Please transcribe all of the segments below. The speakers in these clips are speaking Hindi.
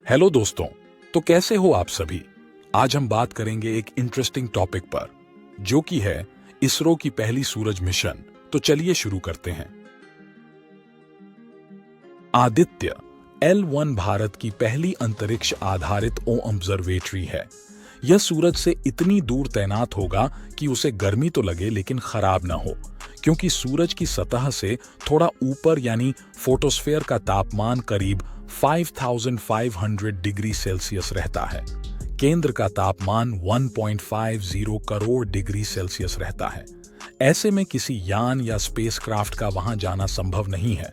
हेलो दोस्तों, तो कैसे हो आप सभी। आज हम बात करेंगे एक इंटरेस्टिंग टॉपिक पर, जो कि है इसरो की पहली सूरज मिशन। तो चलिए शुरू करते हैं। आदित्य L1 भारत की पहली अंतरिक्ष आधारित ऑब्जर्वेटरी है। यह सूरज से इतनी दूर तैनात होगा कि उसे गर्मी तो लगे लेकिन खराब ना हो, क्योंकि सूरज की सतह से थोड़ा ऊपर यानी फोटोस्फेयर का तापमान करीब 5500 डिग्री सेल्सियस रहता है। केंद्र का तापमान 1.50 करोड़ डिग्री सेल्सियस रहता है। ऐसे में किसी यान या स्पेसक्राफ्ट का वहां जाना संभव नहीं है।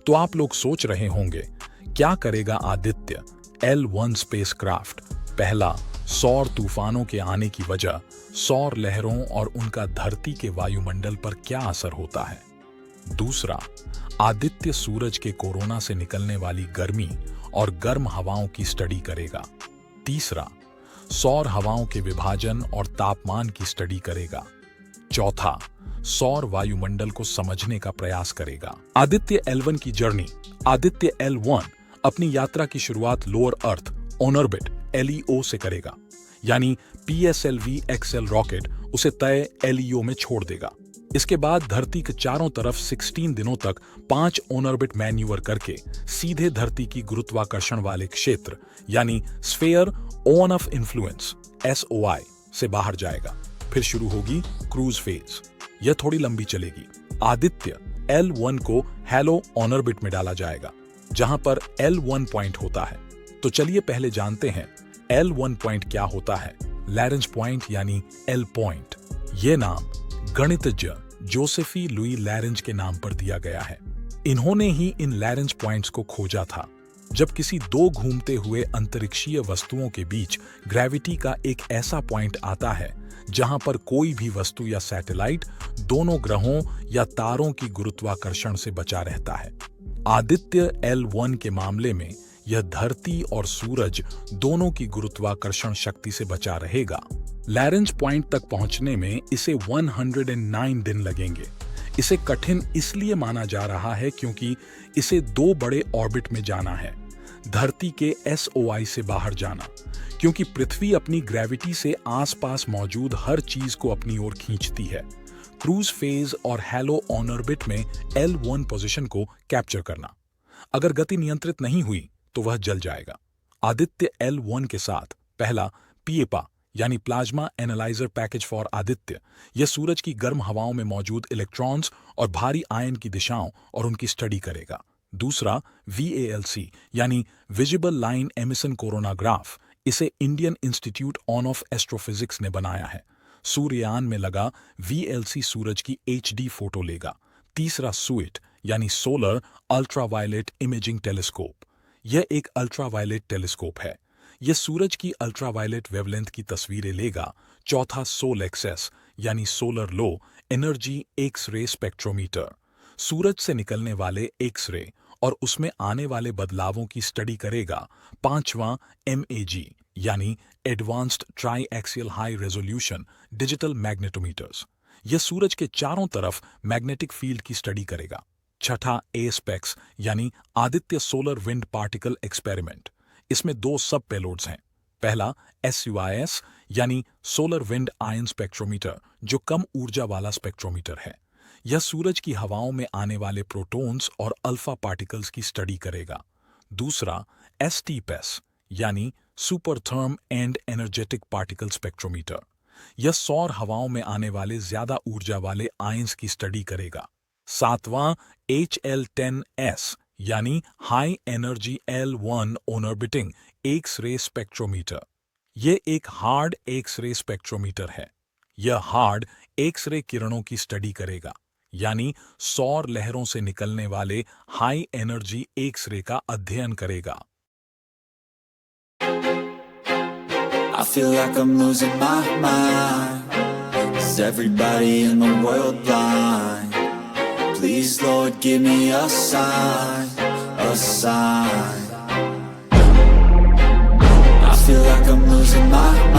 तो आप लोग सोच रहे होंगे, क्या करेगा आदित्य L1 स्पेसक्राफ्ट। पहला, सौर तूफानों के आने की वजह, सौर लहरों और उनका धरती के वायुमंडल पर क्या असर होता है। दूसरा, आदित्य सूरज के कोरोना से निकलने वाली गर्मी और गर्म हवाओं की स्टडी करेगा। तीसरा, सौर हवाओं के विभाजन और तापमान की स्टडी करेगा। चौथा, सौर वायुमंडल को समझने का प्रयास करेगा। आदित्य L1 की जर्नी। आदित्य L1 अपनी यात्रा की शुरुआत lower earth on orbit LEO से करेगा, यानी PSLV XL रॉकेट उसे तय LEO में छोड़ देगा। इसके बाद धरती के चारों तरफ 16 दिनों तक 5 ऑन ऑर्बिट मैन्यूवर करके सीधे धरती की गुरुत्वाकर्षण वाले क्षेत्र यानी sphere on off influence SOI से बाहर जाएगा। फिर शुरू होगी क्रूज फेज। यह थोड़ी लंबी चलेगी। आदित्य L1 को हैलो ऑन ऑर्बिट में डाला जाएगा, जहां पर L1 पॉइंट होता है। तो चलिए पहले जानते हैं L1 पॉइंट क्या होता है। लैरेंज पॉइंट यानी L पॉइंट, यह नाम गणितज्ञ जोसेफी लुई लैरेंज के नाम पर दिया गया है। इन्होंने ही इन लैरेंज पॉइंट्स को खोजा था। जब किसी दो घूमते हुए अंतरिक्षीय वस्तुओं के बीच ग्रेविटी का एक ऐसा पॉइंट आता है जहां पर कोई भी वस्तु या सैटेलाइट दोनों ग्रहों या तारों की गुरुत्वाकर्षण से बचा रहता है। आदित्य L1 के मामले में यह धरती और सूरज दोनों की गुरुत्वाकर्षण शक्ति से बचा रहेगा। लैरेंज पॉइंट तक पहुंचने में इसे 109 दिन लगेंगे। इसे कठिन इसलिए माना जा रहा है क्योंकि इसे दो बड़े ऑर्बिट में जाना है। धरती के SOI से बाहर जाना, क्योंकि पृथ्वी अपनी ग्रेविटी से आसपास मौजूद हर चीज को अपनी ओर खींचती है। क्रूज फेज और हैलो ऑन ऑर्बिट में L1 पोजीशन को कैप्चर करना। अगर गति नियंत्रित नहीं हुई तो वह जल जाएगा। आदित्य L1 के साथ पहला PEPA यानी plasma analyser package for Aditya, यह सूरज की गर्म हवाओं में मौजूद इलेक्ट्रॉन्स और भारी आयन की दिशाओं और उनकी स्टडी करेगा। दूसरा VALC यानी विजिबल लाइन एमिशन कोरोनाग्राफ, इसे इंडियन इंस्टीट्यूट ऑफ एस्ट्रोफिजिक्स ने बनाया है। सूर्ययान में लगा VLC सूरज की HD फोटो लेगा। तीसरा SUIT यानी सोलर अल्ट्रावायलेट इमेजिंग टेलीस्कोप, यह एक अल्ट्रावायलेट टेलीस्कोप है। यह सूरज की अल्ट्रावायलेट वेवलेंथ की तस्वीरें लेगा। चौथा SOLEXS यानी solar low energy X ray spectrometer, सूरज से निकलने वाले एक्स-रे और उसमें आने वाले बदलावों की स्टडी करेगा। पांचवां MAG यानी advanced tri axial high resolution digital magnetometers, यह सूरज के चारों तरफ मैग्नेटिक फील्ड की स्टडी करेगा। छठा ASPEX यानी Aditya solar wind particle experiment, इसमें दो सब पेलोड्स हैं। पहला SUIS यानी सोलर विंड आयन स्पेक्ट्रोमीटर, जो कम ऊर्जा वाला स्पेक्ट्रोमीटर है। यह सूरज की हवाओं में आने वाले प्रोटॉन्स और अल्फा पार्टिकल्स की स्टडी करेगा। दूसरा STPS यानी super thermal and energetic particle spectrometer, यह सौर हवाओं में आने वाले ज्यादा ऊर्जा वाले आयंस की स्टडी करेगा। सातवां HL10S यानी high energy L1 on orbiting x ray spectrometer, यह एक हार्ड एक्स-रे स्पेक्ट्रोमीटर है। यह हार्ड एक्स-रे किरणों की स्टडी करेगा, यानी सौर लहरों से निकलने वाले हाई एनर्जी एक्स-रे का अध्ययन करेगा। I feel like I'm losing my mind. Is everybody in the world blind? Please, Lord, give me a sign, a sign. I feel like I'm losing my mind.